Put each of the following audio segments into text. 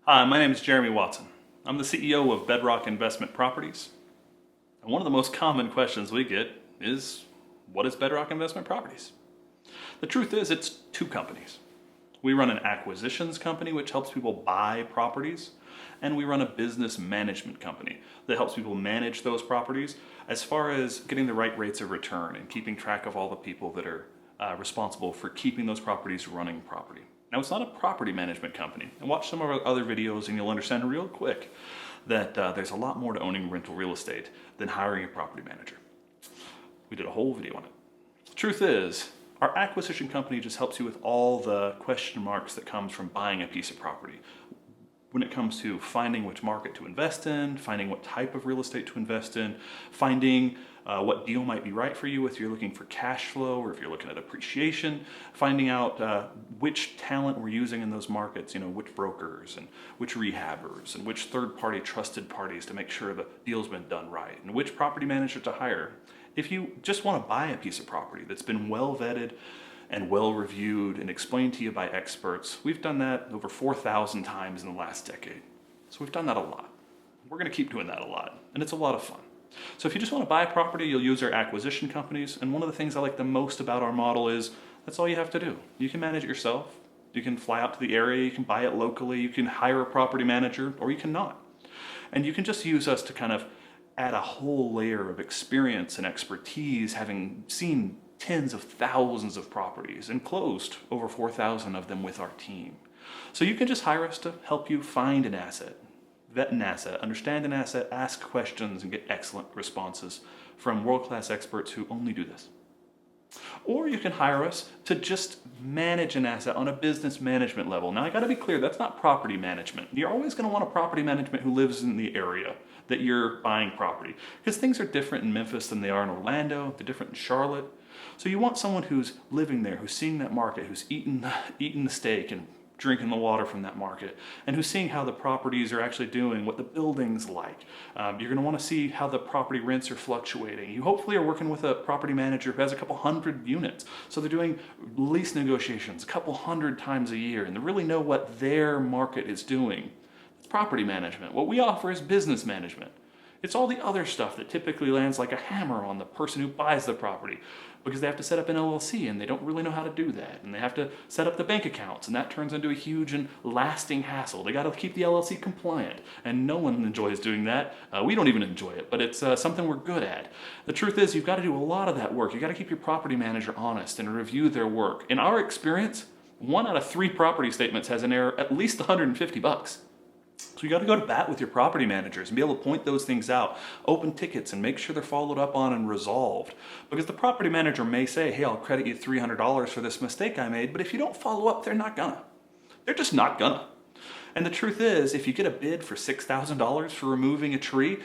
Hi, my name is Jeremy Watson. I'm the CEO of Bedrock Investment Properties. And one of the most common questions we get is, what is Bedrock Investment Properties? The truth is, it's two companies. We run an acquisitions company, which helps people buy properties, and we run a business management company that helps people manage those properties as far as getting the right rates of return and keeping track of all the people that are responsible for keeping those properties running property. Now, it's not a property management company. And watch some of our other videos and you'll understand real quick that there's a lot more to owning rental real estate than hiring a property manager. We did a whole video on it. The truth is, our acquisition company just helps you with all the question marks that comes from buying a piece of property. When it comes to finding which market to invest in, finding what type of real estate to invest in, finding what deal might be right for you if you're looking for cash flow or if you're looking at appreciation, finding out which talent we're using in those markets, which brokers and which rehabbers and which third-party trusted parties to make sure the deal's been done right, and which property manager to hire. If you just want to buy a piece of property that's been well vetted and well reviewed and explained to you by experts, we've done that over 4,000 times in the last decade. So we've done that a lot. We're going to keep doing that a lot, and it's a lot of fun. So if you just want to buy property, you'll use our acquisition companies, and one of the things I like the most about our model is that's all you have to do. You can manage it yourself. You can fly out to the area, you can buy it locally, you can hire a property manager, or you can not. And you can just use us to kind of add a whole layer of experience and expertise, having seen tens of thousands of properties and closed over 4,000 of them with our team. So you can just hire us to help you find an asset, vet an asset, understand an asset, ask questions, and get excellent responses from world-class experts who only do this. Or you can hire us to just manage an asset on a business management level. Now, I gotta be clear, that's not property management. You're always gonna want a property management who lives in the area that you're buying property, because things are different in Memphis than they are in Orlando, they're different in Charlotte. So you want someone who's living there, who's seeing that market, who's eating the steak and drinking the water from that market, and who's seeing how the properties are actually doing, what the building's like. You're going to want to see how the property rents are fluctuating. You hopefully are working with a property manager who has a couple hundred units, so they're doing lease negotiations a couple hundred times a year, and they really know what their market is doing. It's property management. What we offer is business management. It's all the other stuff that typically lands like a hammer on the person who buys the property, because they have to set up an LLC and they don't really know how to do that. And they have to set up the bank accounts, and that turns into a huge and lasting hassle. They got to keep the LLC compliant, and no one enjoys doing that. We don't even enjoy it, but it's something we're good at. The truth is, you've got to do a lot of that work. You got to keep your property manager honest and review their work. In our experience, 1 out of 3 property statements has an error at least $150. So you got to go to bat with your property managers and be able to point those things out, open tickets, and make sure they're followed up on and resolved. Because the property manager may say, hey, I'll credit you $300 for this mistake I made, but if you don't follow up, they're not gonna. They're just not gonna. And the truth is, if you get a bid for $6,000 for removing a tree,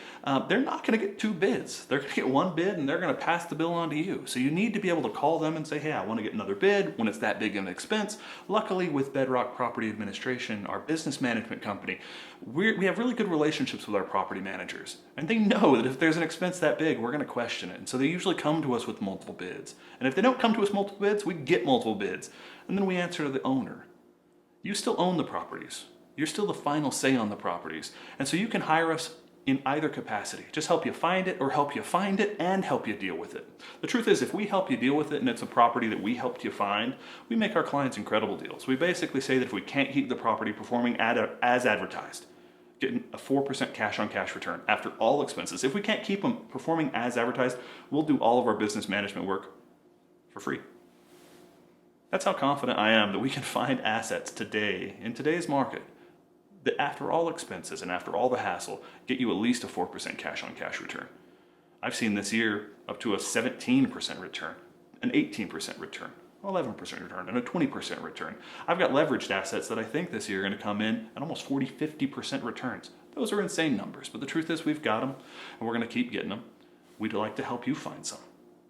they're not going to get 2 bids. They're going to get 1 bid, and they're going to pass the bill on to you. So you need to be able to call them and say, hey, I want to get another bid when it's that big of an expense. Luckily, with Bedrock Property Administration, our business management company, we have really good relationships with our property managers. And they know that if there's an expense that big, we're going to question it. And so they usually come to us with multiple bids. And if they don't come to us multiple bids, we get multiple bids. And then we answer to the owner. You still own the properties. You're still the final say on the properties. And so you can hire us in either capacity. Just help you find it, or help you find it and help you deal with it. The truth is, if we help you deal with it and it's a property that we helped you find, we make our clients incredible deals. We basically say that if we can't keep the property performing as advertised, getting a 4% cash-on-cash return after all expenses. If we can't keep them performing as advertised, we'll do all of our business management work for free. That's how confident I am that we can find assets today, in today's market, that after all expenses and after all the hassle, get you at least a 4% cash-on-cash return. I've seen this year up to a 17% return, an 18% return, 11% return, and a 20% return. I've got leveraged assets that I think this year are going to come in at almost 40, 50% returns. Those are insane numbers, but the truth is we've got them, and we're going to keep getting them. We'd like to help you find some.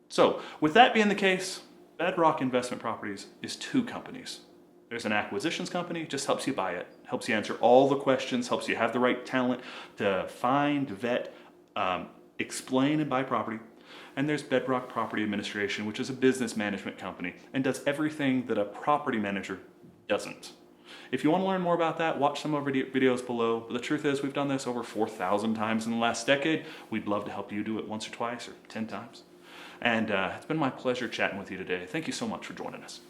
So, with that being the case, Bedrock Investment Properties is 2 companies. There's an acquisitions company, just helps you buy it, helps you answer all the questions, helps you have the right talent to find, vet, explain, and buy property. And there's Bedrock Property Administration, which is a business management company and does everything that a property manager doesn't. If you want to learn more about that, watch some of our videos below. But the truth is, we've done this over 4,000 times in the last decade. We'd love to help you do it once or twice or 10 times. And it's been my pleasure chatting with you today. Thank you so much for joining us.